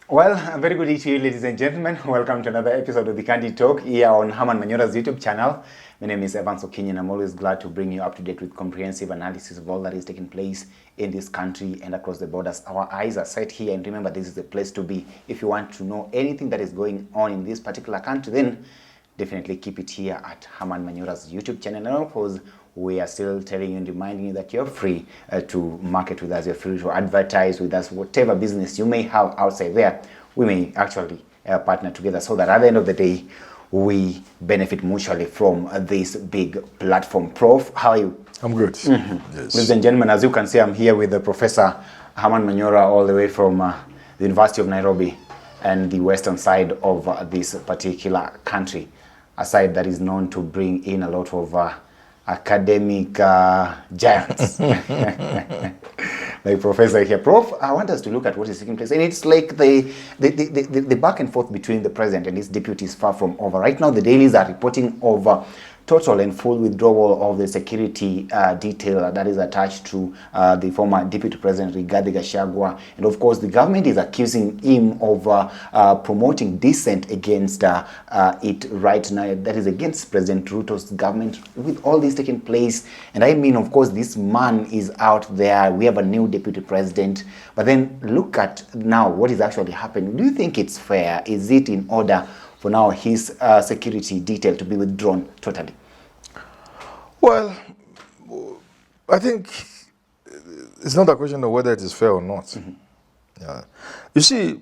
Well, a very good day to you, ladies and gentlemen. Welcome to another episode of the Candid Talk here on Herman Manyora's YouTube channel. My name is Evans Okinyi, and I'm always glad to bring you up to date with comprehensive analysis of all that is taking place in this country and across the borders. Our eyes are set here, and remember, this is the place to be. If you want to know anything that is going on in this particular country, then definitely keep it here at Herman Manyora's YouTube channel. And of course, we are still telling you and reminding you that you're free to market with us, you're free to advertise with us, whatever business you may have outside there, we may actually partner together so that at the end of the day, we benefit mutually from this big platform. Prof, how are you? I'm good. Mm-hmm. Yes. Ladies and gentlemen, as you can see, I'm here with the Professor Herman Manyora, all the way from the University of Nairobi and the western side of this particular country, a side that is known to bring in a lot of academic giants. Like Professor here. Prof, I want us to look at what is taking place. And it's like the back and forth between the president and his deputy is far from over. Right now, the dailies are reporting over total and full withdrawal of the security detail that is attached to the former Deputy President Rigathi Gachagua. And of course, the government is accusing him of promoting dissent against it right now. That is against President Ruto's government with all this taking place. And I mean, of course, this man is out there. We have a new Deputy President. But then look at now what is actually happening. Do you think it's fair? Is it in order for now his security detail to be withdrawn totally? Well, I think it's not a question of whether it is fair or not. Mm-hmm. Yeah. You see,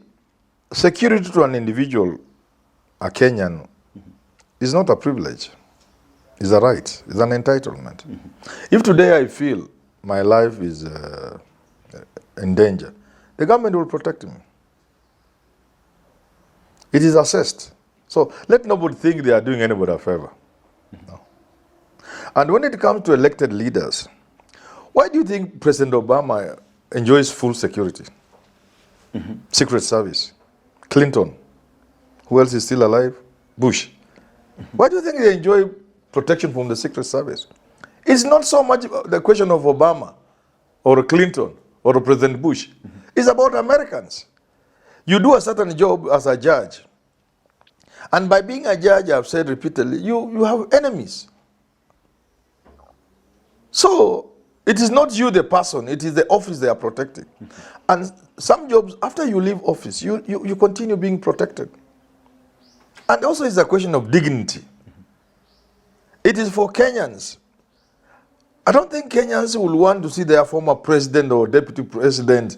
security to an individual, a Kenyan, mm-hmm. is not a privilege. It's a right. It's an entitlement. Mm-hmm. If today I feel my life is in danger, the government will protect me. It is assessed. So let nobody think they are doing anybody a favor. No. And when it comes to elected leaders, why do you think President Obama enjoys full security? Mm-hmm. Secret Service. Clinton. Who else is still alive? Bush. Mm-hmm. Why do you think they enjoy protection from the Secret Service? It's not so much the question of Obama or Clinton or President Bush. Mm-hmm. It's about Americans. You do a certain job as a judge. And by being a judge, I've said repeatedly, you have enemies. So it is not you, the person, it is the office they are protecting. Mm-hmm. And some jobs, after you leave office, you continue being protected. And also it's a question of dignity. Mm-hmm. It is for Kenyans. I don't think Kenyans will want to see their former president or deputy president,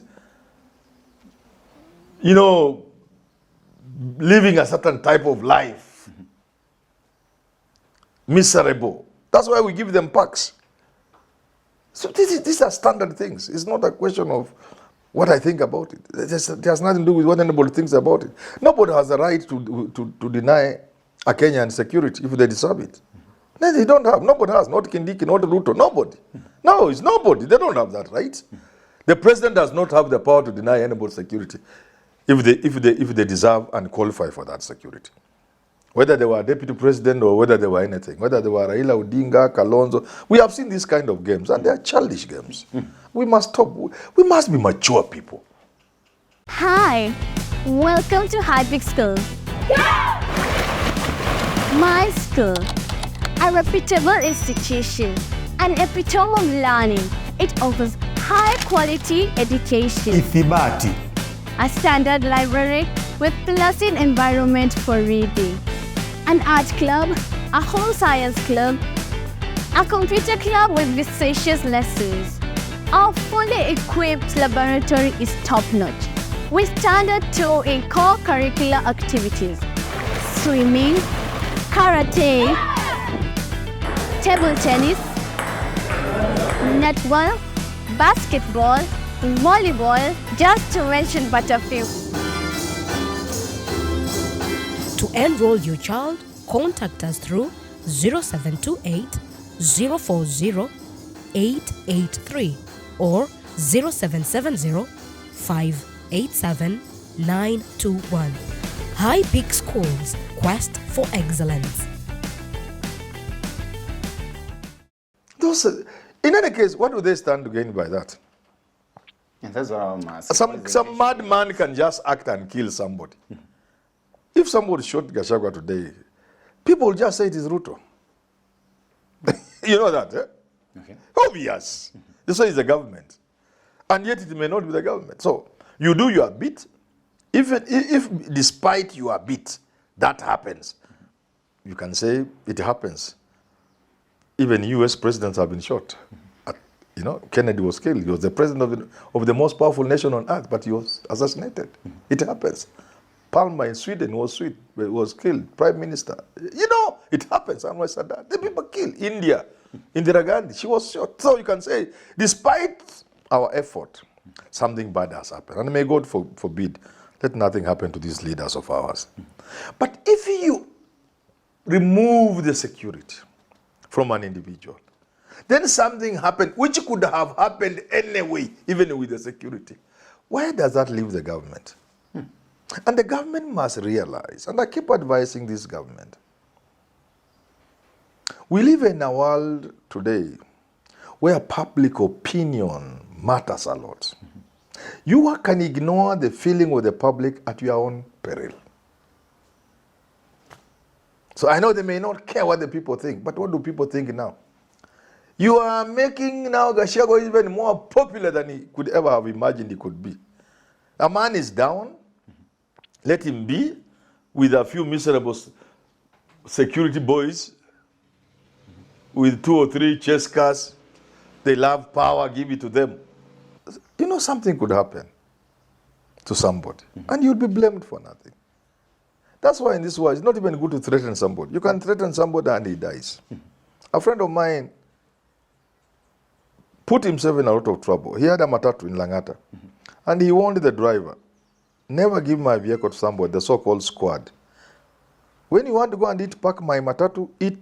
living a certain type of life. Mm-hmm. Miserable. That's why we give them perks. So these are standard things. It's not a question of what I think about it. It has nothing to do with what anybody thinks about it. Nobody has the right to deny a Kenyan security if they deserve it. Mm-hmm. No, they don't have. Nobody has. Not Kindiki, not Ruto. Nobody. Mm-hmm. No, it's nobody. They don't have that right. Mm-hmm. The president does not have the power to deny anybody security if they deserve and qualify for that security. Whether they were deputy president or whether they were anything, whether they were Raila, Odinga, Kalonzo, we have seen these kind of games, and they are childish games. Mm. We must stop. We must be mature people. Hi, welcome to High Peak School. My school, a reputable institution, an epitome of learning. It offers high-quality education. Ithibati. A standard library with pleasant environment for reading. An art club, a home science club, a computer club with vivacious lessons. Our fully equipped laboratory is top-notch, with standard 2 in core curricular activities. Swimming, karate, table tennis, netball, basketball, volleyball, just to mention but a few. To enroll your child, contact us through 0728 040 883 or 0770 587 921. High Peak Schools, quest for excellence. In any case, what do they stand to gain by that? And that's what I'm asking. Some madman can just act and kill somebody. If somebody shot Gachagua today, people will just say it is Ruto. You know that, eh? Okay. Obvious. This one is the government. And yet it may not be the government. So you do your bit. If despite your bit, that happens, you can say it happens. Even US presidents have been shot. You know, Kennedy was killed. He was the president of the most powerful nation on earth, but he was assassinated. It happens. Palmer in Sweden was killed. Prime Minister. You know, it happens. Anwar Sadat. The people killed. India. Indira Gandhi. She was shot. So you can say, despite our effort, something bad has happened. And may God forbid, let nothing happen to these leaders of ours. But if you remove the security from an individual, then something happened which could have happened anyway, even with the security. Where does that leave the government? And the government must realize, and I keep advising this government, we live in a world today where public opinion matters a lot. You can ignore the feeling of the public at your own peril. So I know they may not care what the people think, but what do people think now? You are making now Gachagua even more popular than he could ever have imagined he could be. A man is down, let him be, with a few miserable security boys, with 2 or 3 chess cars. They love power, give it to them. You know, something could happen to somebody, and you'll be blamed for nothing. That's why in this world, it's not even good to threaten somebody. You can threaten somebody and he dies. A friend of mine put himself in a lot of trouble. He had a matatu in Langata, and he warned the driver, never give my vehicle to somebody, the so-called squad. When you want to go and eat, park my matatu, eat.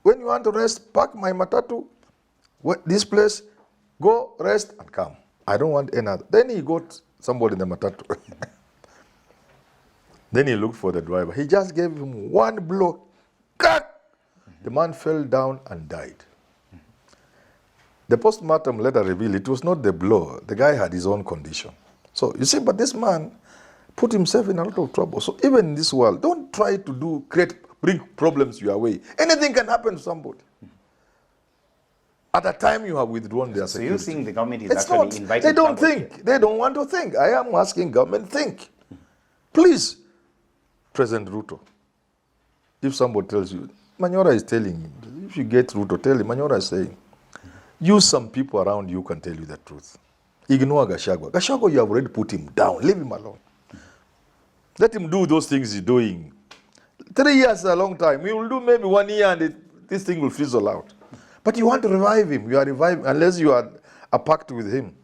When you want to rest, park my matatu, this place, go rest and come. I don't want another. Then he got somebody in the matatu. Then he looked for the driver. He just gave him one blow. Cut! The man fell down and died. The postmortem later revealed it was not the blow. The guy had his own condition. So you see, but this man put himself in a lot of trouble. So even in this world, don't try to bring problems your way. Anything can happen to somebody. At the time you have withdrawn their security. So you think the government is It's actually not. inviting They don't trouble think. here? They don't want to think. I am asking government, think. Please, President Ruto, if somebody tells you, Manyora is telling you, if you get Ruto, tell him, Manyora is saying, use some people around you can tell you the truth. Ignore Gachagua. Gachagua, you have already put him down. Leave him alone. Let him do those things he's doing. 3 years is a long time. He will do maybe 1 year and this thing will fizzle out. But you want to revive him. You are reviving unless you are a pact with him.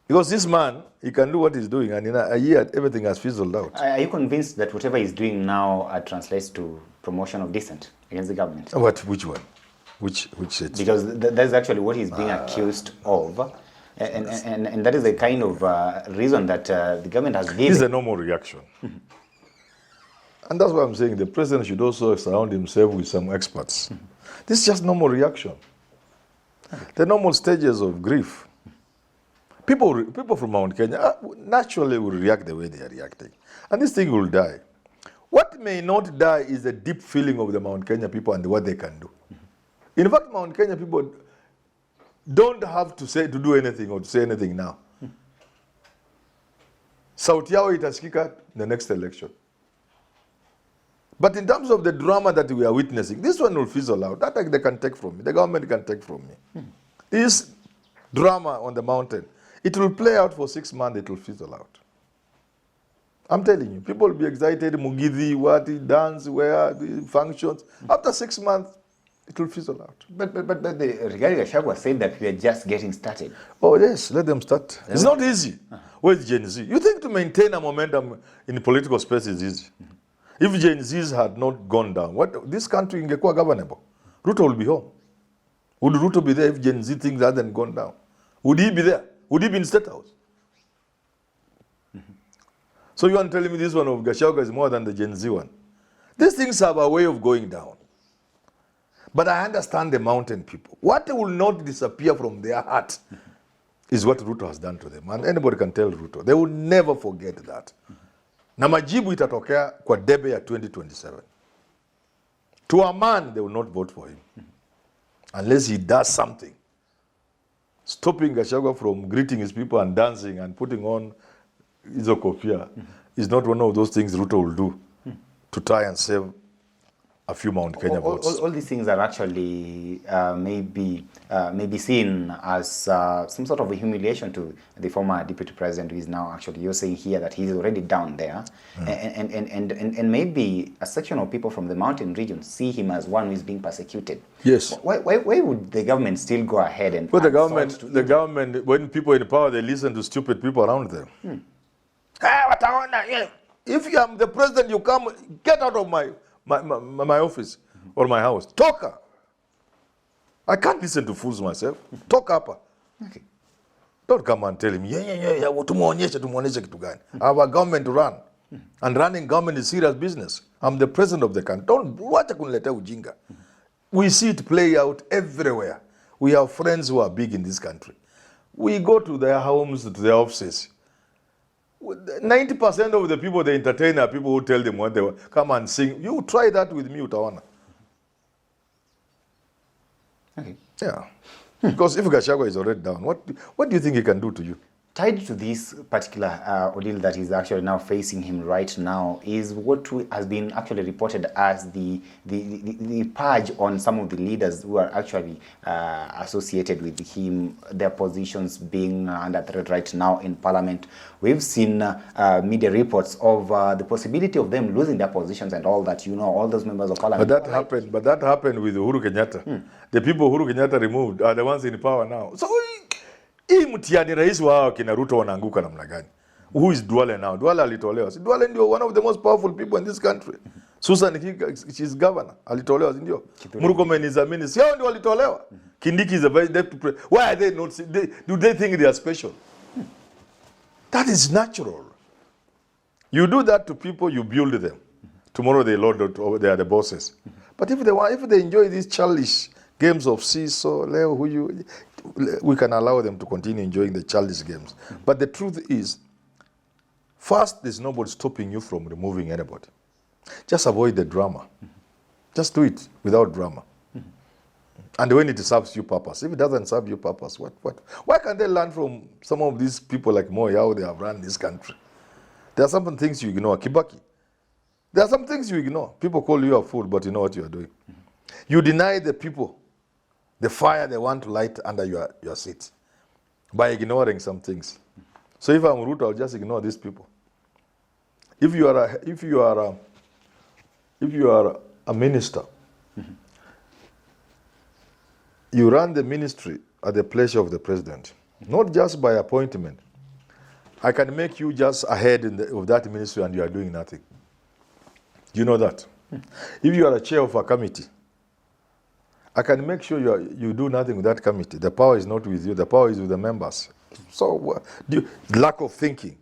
Because this man, he can do what he's doing, and in a year, everything has fizzled out. Are you convinced that whatever he's doing now translates to promotion of dissent against the government? Which one? Which set? Because that's actually what he's being accused of. And that is the kind of reason that the government has given. This is a normal reaction. And that's why I'm saying the president should also surround himself with some experts. This is just normal reaction. The normal stages of grief. People from Mount Kenya naturally will react the way they are reacting. And this thing will die. What may not die is the deep feeling of the Mount Kenya people and what they can do. In fact, Mount Kenya people don't have to do anything or to say anything now. Sauti yao itasikika in the next election. But in terms of the drama that we are witnessing, this one will fizzle out. That they can take from me. The government can take from me. This drama on the mountain, it will play out for 6 months, it will fizzle out. I'm telling you, people will be excited, Mugithi, dance, where, functions. After 6 months, it will fizzle out. But the Rigathi Gachagua said that we are just getting started. Oh yes, let them start. It's not easy. Where's Gen Z? You think to maintain a momentum in political space is easy? If Gen Zs had not gone down, this country ingekuwa governable. Ruto will be home. Would Ruto be there if Gen Z things hadn't gone down? Would he be there? Would he be in State House? So you want to tell me this one of Gachagua is more than the Gen Z one? These things have a way of going down. But I understand the mountain people. What will not disappear from their heart is what Ruto has done to them. And anybody can tell Ruto. They will never forget that. Na majibu itatokea kwa debe ya 2027. To a man, they will not vote for him. Unless he does something. Stopping Gachagua from greeting his people and dancing and putting on hizo kofia is not one of those things Ruto will do to try and save a few Mount Kenya votes. All these things are actually maybe seen as some sort of a humiliation to the former deputy president, who is now actually, you're saying here that he's already down there, and maybe a section of people from the mountain region see him as one who is being persecuted. Yes. Why would the government still go ahead and? Well, the government, when people in power, they listen to stupid people around them. If you am the president, you come, get out of my office or my house. Talker. I can't listen to fools myself. Talk up. Okay. Don't come and tell him, tumuonyeshe kitu gani. Our government to run. And running government is serious business. I'm the president of the country. Don't wacha kuniletea ujinga. We see it play out everywhere. We have friends who are big in this country. We go to their homes, to their offices. 90% of the people they entertain are people who tell them what they want. Come and sing. You try that with me, utaona. Okay. Yeah. Because if Gachagua is already down, what do you think he can do to you? Tied to this particular ordeal that is actually now facing him right now is what has been actually reported as the purge on some of the leaders who are actually associated with him, their positions being under threat right now in Parliament. We've seen media reports of the possibility of them losing their positions and all that, all those members of Parliament. But that happened with Uhuru Kenyatta. The people Uhuru Kenyatta removed are the ones in power now. So hii mtiani rais wao kina Ruto wanaanguka namna gani? Who is Duale now? Duale alitolewa. Si Duale ndio one of the most powerful people in this country. Susan she's governor. Alitolewa si ndio? Murkomen is a minister. Hao ndio walitolewa. Kindiki is a vice deputy president. Why are they not? Do they think they are special? That is natural. You do that to people, you build them. Tomorrow they are the bosses. But if they enjoy these childish games of seesaw, Leo, we can allow them to continue enjoying the childish games. But the truth is, first, there's nobody stopping you from removing anybody. Just avoid the drama. Just do it without drama. And when it serves you purpose. If it doesn't serve you purpose, what? Why can't they learn from some of these people like Moi, how they have run this country? There are some things you ignore. Kibaki. There are some things you ignore. People call you a fool, but you know what you are doing. You deny the people the fire they want to light under your seat by ignoring some things. So if I'm Ruto, I'll just ignore these people. If you are a minister, you run the ministry at the pleasure of the president, not just by appointment. I can make you just ahead of that ministry and you are doing nothing. Do you know that? If you are a chair of a committee, I can make sure you do nothing with that committee. The power is not with you. The power is with the members. So, lack of thinking.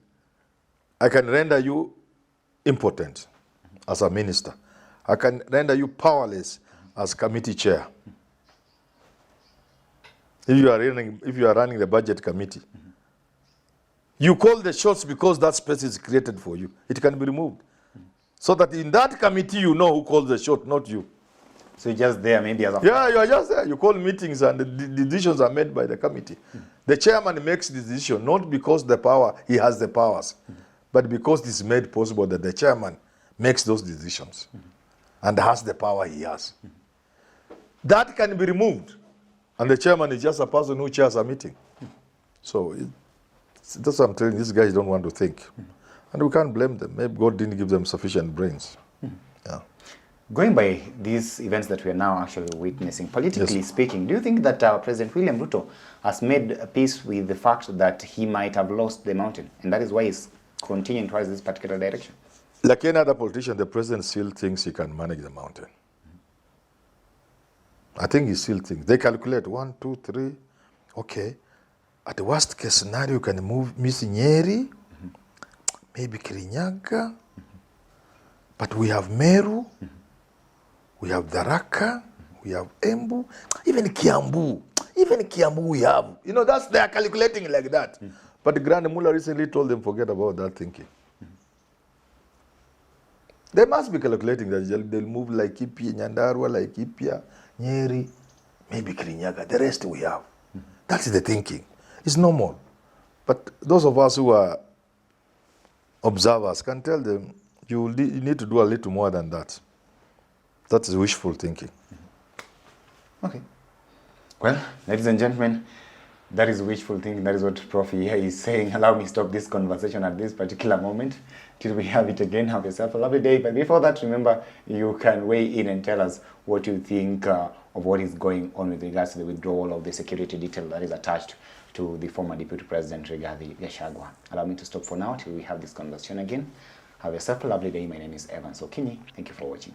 I can render you impotent as a minister. I can render you powerless as committee chair. If you are running the budget committee, you call the shots because that space is created for you. It can be removed. So that in that committee, you know who calls the shot, not you. So you're just there maybe as a... Yeah, you are just there. You call meetings and the decisions are made by the committee. The chairman makes the decision, not because he has the powers, but because it's made possible that the chairman makes those decisions and has the power he has. That can be removed. And the chairman is just a person who chairs a meeting. So that's what I'm telling you. These guys don't want to think. And we can't blame them. Maybe God didn't give them sufficient brains. Yeah. Going by these events that we are now actually witnessing, politically speaking, do you think that President William Ruto has made peace with the fact that he might have lost the mountain, and that is why he's continuing towards this particular direction? Like any other politician, the president still thinks he can manage the mountain. I think he still thinks. They calculate 1, 2, 3. Okay. At the worst case scenario, you can move Miss Nyeri, maybe Kirinyaga, but we have Meru. We have Tharaka, we have Embu, even Kiambu. Even Kiambu we have. You know, they are calculating like that. But Grand Mullah recently told them, forget about that thinking. They must be calculating that they'll move like Ipia, Nyandarua, like Ipia, Nyeri, maybe Kirinyaga. The rest we have. That's the thinking. It's normal. But those of us who are observers can tell them, you need to do a little more than that. That is wishful thinking. Okay. Well, ladies and gentlemen, that is wishful thinking. That is what Prof here is saying. Allow me to stop this conversation at this particular moment till we have it again. Have yourself a lovely day. But before that, remember, you can weigh in and tell us what you think of what is going on with regards to the withdrawal of the security detail that is attached to the former Deputy President Rigathi Gachagua. Allow me to stop for now till we have this conversation again. Have yourself a lovely day. My name is Evan Sokini. Thank you for watching.